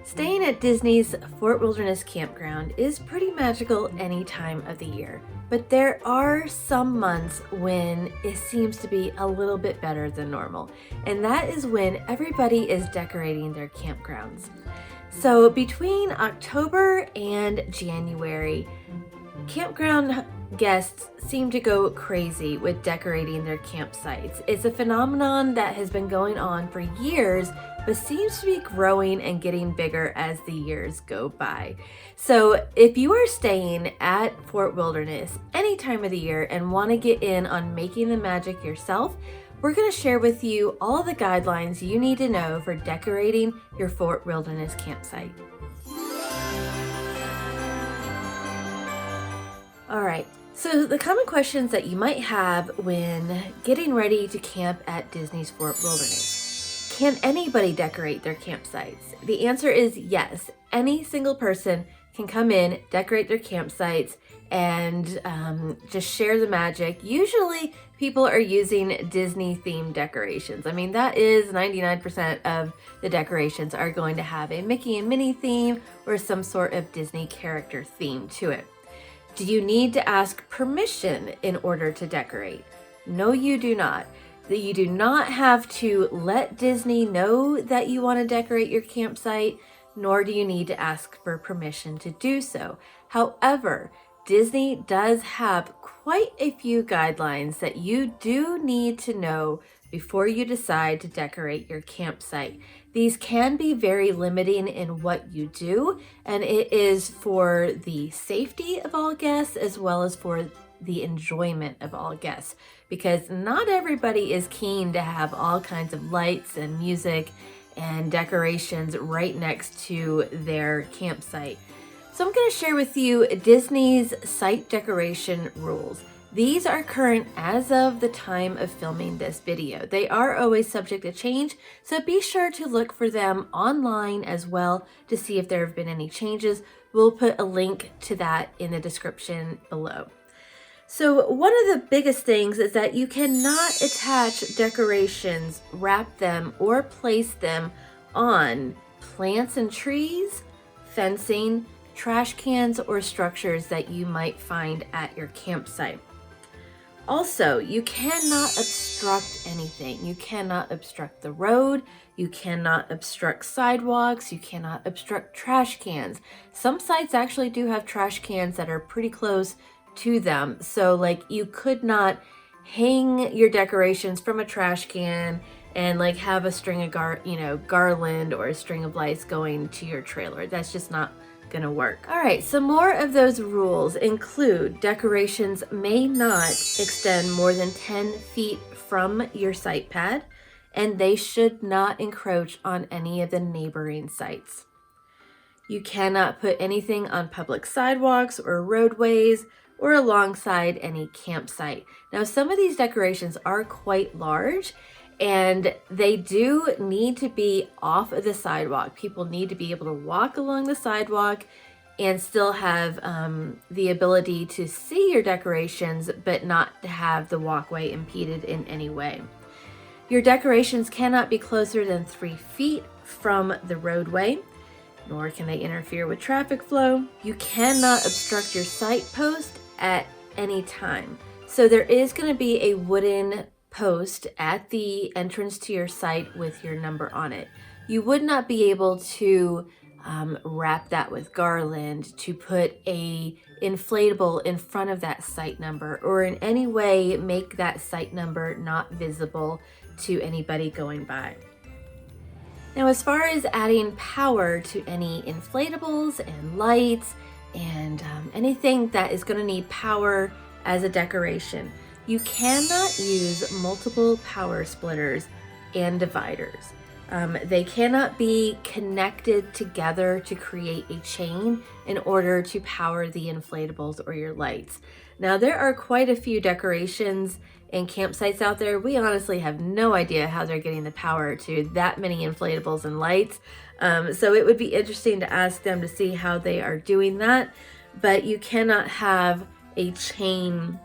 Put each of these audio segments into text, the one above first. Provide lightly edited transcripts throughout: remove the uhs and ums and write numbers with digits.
Staying at Disney's Fort Wilderness Campground is pretty magical any time of the year, but there are some months when it seems to be a little bit better than normal, and that is when everybody is decorating their campgrounds. So between October and January, campground guests seem to go crazy with decorating their campsites. It's a phenomenon that has been going on for years, but seems to be growing and getting bigger as the years go by. So if you are staying at Fort Wilderness any time of the year and want to get in on making the magic yourself, we're going to share with you all the guidelines you need to know for decorating your Fort Wilderness campsite. All right, so the common questions that you might have when getting ready to camp at Disney's Fort Wilderness. Can anybody decorate their campsites? The answer is yes. Any single person can come in, decorate their campsites, and just share the magic. Usually people are using Disney themed decorations. I mean, that is 99% of the decorations are going to have a Mickey and Minnie theme or some sort of Disney character theme to it. Do you need to ask permission in order to decorate? No, you do not. That you do not have to let Disney know that you want to decorate your campsite, nor do you need to ask for permission to do so. However, Disney does have quite a few guidelines that you do need to know before you decide to decorate your campsite. These can be very limiting in what you do, and it is for the safety of all guests as well as for the enjoyment of all guests, because not everybody is keen to have all kinds of lights and music and decorations right next to their campsite. So I'm going to share with you Disney's site decoration rules. These are current as of the time of filming this video. They are always subject to change, so be sure to look for them online as well to see if there have been any changes. We'll put a link to that in the description below. So one of the biggest things is that you cannot attach decorations, wrap them, or place them on plants and trees, fencing, trash cans, or structures that you might find at your campsite. Also, you cannot obstruct anything. You cannot obstruct the road. You cannot obstruct sidewalks. You cannot obstruct trash cans. Some sites actually do have trash cans that are pretty close to them. So like you could not hang your decorations from a trash can and like have a string of garland or a string of lights going to your trailer. That's just not gonna work. All right, some more of those rules include decorations may not extend more than 10 feet from your site pad, and they should not encroach on any of the neighboring sites. You cannot put anything on public sidewalks or roadways or alongside any campsite. Now, some of these decorations are quite large and they do need to be off of the sidewalk. People need to be able to walk along the sidewalk and still have the ability to see your decorations, but not to have the walkway impeded in any way. Your decorations cannot be closer than 3 feet from the roadway, nor can they interfere with traffic flow. You cannot obstruct your site post at any time. So there is going to be a wooden post at the entrance to your site with your number on it. You would not be able to wrap that with garland, to put a inflatable in front of that site number, or in any way make that site number not visible to anybody going by. Now, as far as adding power to any inflatables and lights and anything that is going to need power as a decoration, you cannot use multiple power splitters and dividers. They cannot be connected together to create a chain in order to power the inflatables or your lights. Now, there are quite a few decorations and campsites out there. We honestly have no idea how they're getting the power to that many inflatables and lights. So it would be interesting to ask them to see how they are doing that, but you cannot have a chain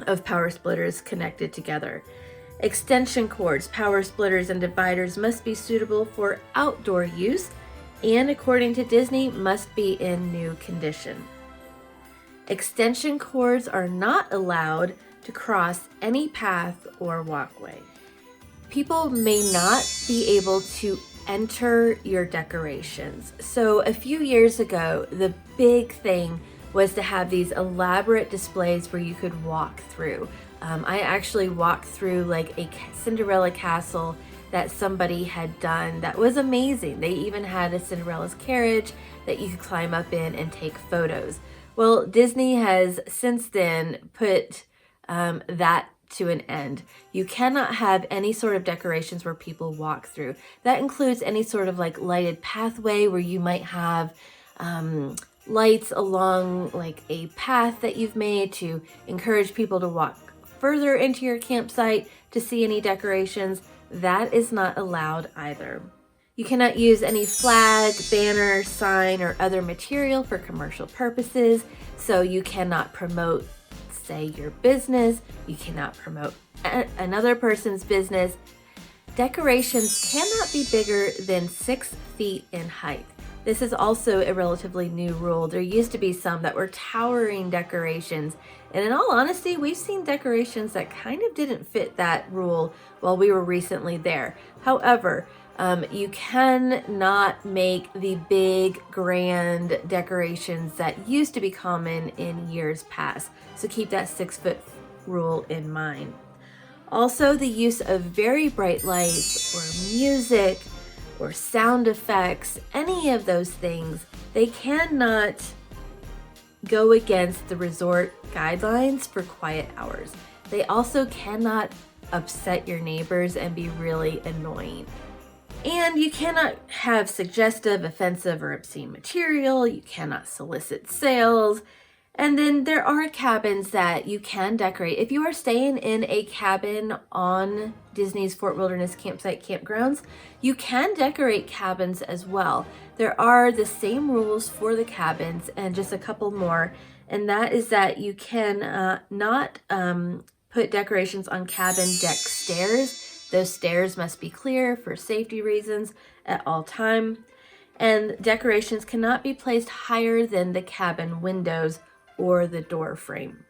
of power splitters connected together. Extension cords, power splitters, and dividers must be suitable for outdoor use and according to Disney, must be in new condition. Extension cords are not allowed to cross any path or walkway. People may not be able to enter your decorations. So a few years ago, the big thing was to have these elaborate displays where you could walk through. I actually walked through like a Cinderella castle that somebody had done that was amazing. They even had a Cinderella's carriage that you could climb up in and take photos. Well, Disney has since then put that to an end. You cannot have any sort of decorations where people walk through. That includes any sort of like lighted pathway where you might have lights along like a path that you've made to encourage people to walk further into your campsite to see any decorations. That is not allowed either. You cannot use any flag, banner, sign, or other material for commercial purposes. So you cannot promote, say, your business. You cannot promote another person's business. Decorations cannot be bigger than 6 feet in height. This is also a relatively new rule. There used to be some that were towering decorations. And in all honesty, we've seen decorations that kind of didn't fit that rule while we were recently there. However, you cannot make the big, grand decorations that used to be common in years past. So keep that 6-foot rule in mind. Also, the use of very bright lights or music or sound effects, any of those things, they cannot go against the resort guidelines for quiet hours. They also cannot upset your neighbors and be really annoying. And you cannot have suggestive, offensive, or obscene material. You cannot solicit sales. And then there are cabins that you can decorate. If you are staying in a cabin on Disney's Fort Wilderness Campsite campgrounds, you can decorate cabins as well. There are the same rules for the cabins and just a couple more. And that is that you can not put decorations on cabin deck stairs. Those stairs must be clear for safety reasons at all time. And decorations cannot be placed higher than the cabin windows or the door frame.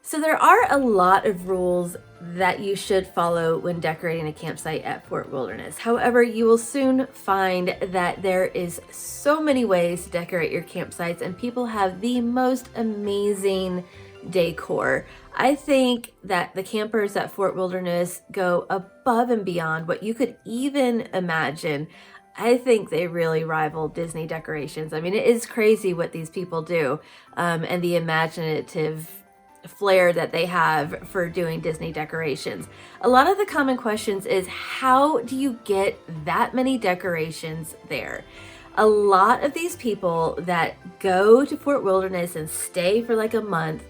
So there are a lot of rules that you should follow when decorating a campsite at Fort Wilderness. However, you will soon find that there is so many ways to decorate your campsites and people have the most amazing decor. I think that the campers at Fort Wilderness go above and beyond what you could even imagine. I think they really rival Disney decorations. I mean, it is crazy what these people do, and the imaginative flair that they have for doing Disney decorations. A lot of the common questions is, how do you get that many decorations there? A lot of these people that go to Fort Wilderness and stay for like a month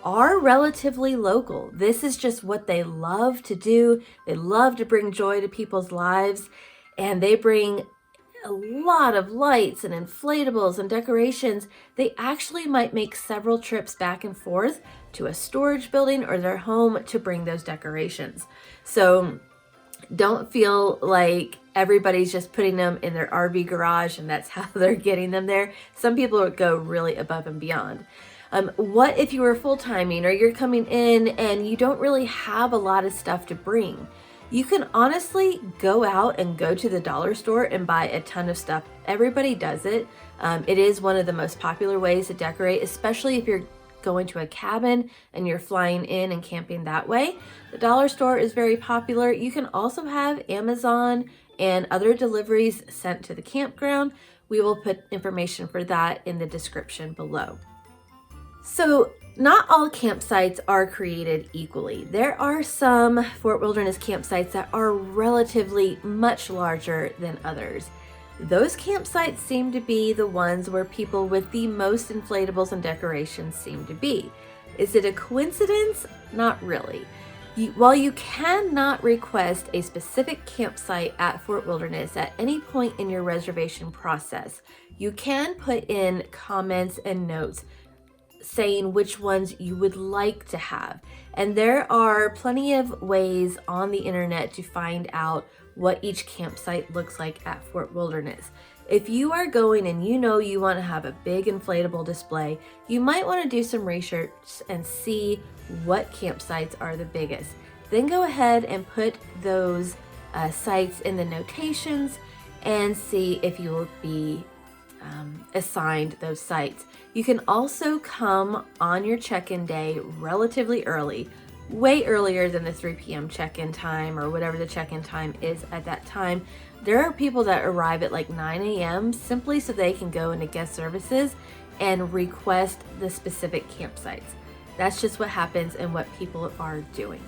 are relatively local. This is just what they love to do. They love to bring joy to people's lives. And they bring a lot of lights and inflatables and decorations. They actually might make several trips back and forth to a storage building or their home to bring those decorations. So don't feel like everybody's just putting them in their RV garage and that's how they're getting them there. Some people go really above and beyond. What if you were full-timing or you're coming in and you don't really have a lot of stuff to bring? You can honestly go out and go to the dollar store and buy a ton of stuff. Everybody does it. It is one of the most popular ways to decorate, especially if you're going to a cabin and you're flying in and camping that way. The dollar store is very popular. You can also have Amazon and other deliveries sent to the campground. We will put information for that in the description below. So not all campsites are created equally. There are some Fort Wilderness campsites that are relatively much larger than others. Those campsites seem to be the ones where people with the most inflatables and decorations seem to be. Is it a coincidence? Not really. While you cannot request a specific campsite at Fort Wilderness at any point in your reservation process, you can put in comments and notes saying which ones you would like to have. And there are plenty of ways on the internet to find out what each campsite looks like at Fort Wilderness. If you are going and you know you want to have a big inflatable display, you might want to do some research and see what campsites are the biggest. Then go ahead and put those sites in the notations and see if you will be assigned those sites. You can also come on your check-in day relatively early, way earlier than the 3 p.m. check-in time or whatever the check-in time is at that time. There are people that arrive at like 9 a.m. simply so they can go into guest services and request the specific campsites. That's just what happens and what people are doing.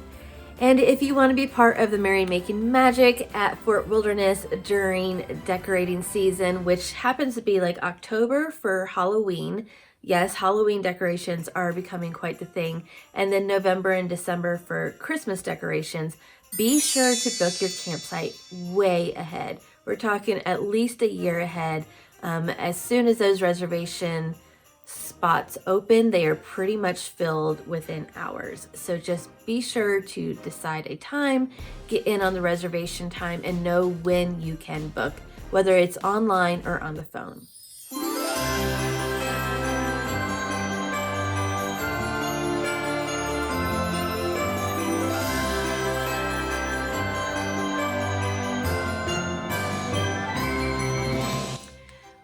And if you want to be part of the merrymaking magic at Fort Wilderness during decorating season, which happens to be like October for Halloween, yes, Halloween decorations are becoming quite the thing, and then November and December for Christmas decorations, be sure to book your campsite way ahead. We're talking at least a year ahead. As soon as those reservation spots open, they are pretty much filled within hours. So just be sure to decide a time, get in on the reservation time, and know when you can book, whether it's online or on the phone.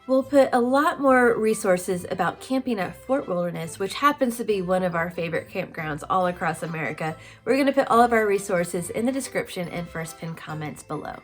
We'll put a lot more resources about camping at Fort Wilderness, which happens to be one of our favorite campgrounds all across America. We're going to put all of our resources in the description and first pinned comments below.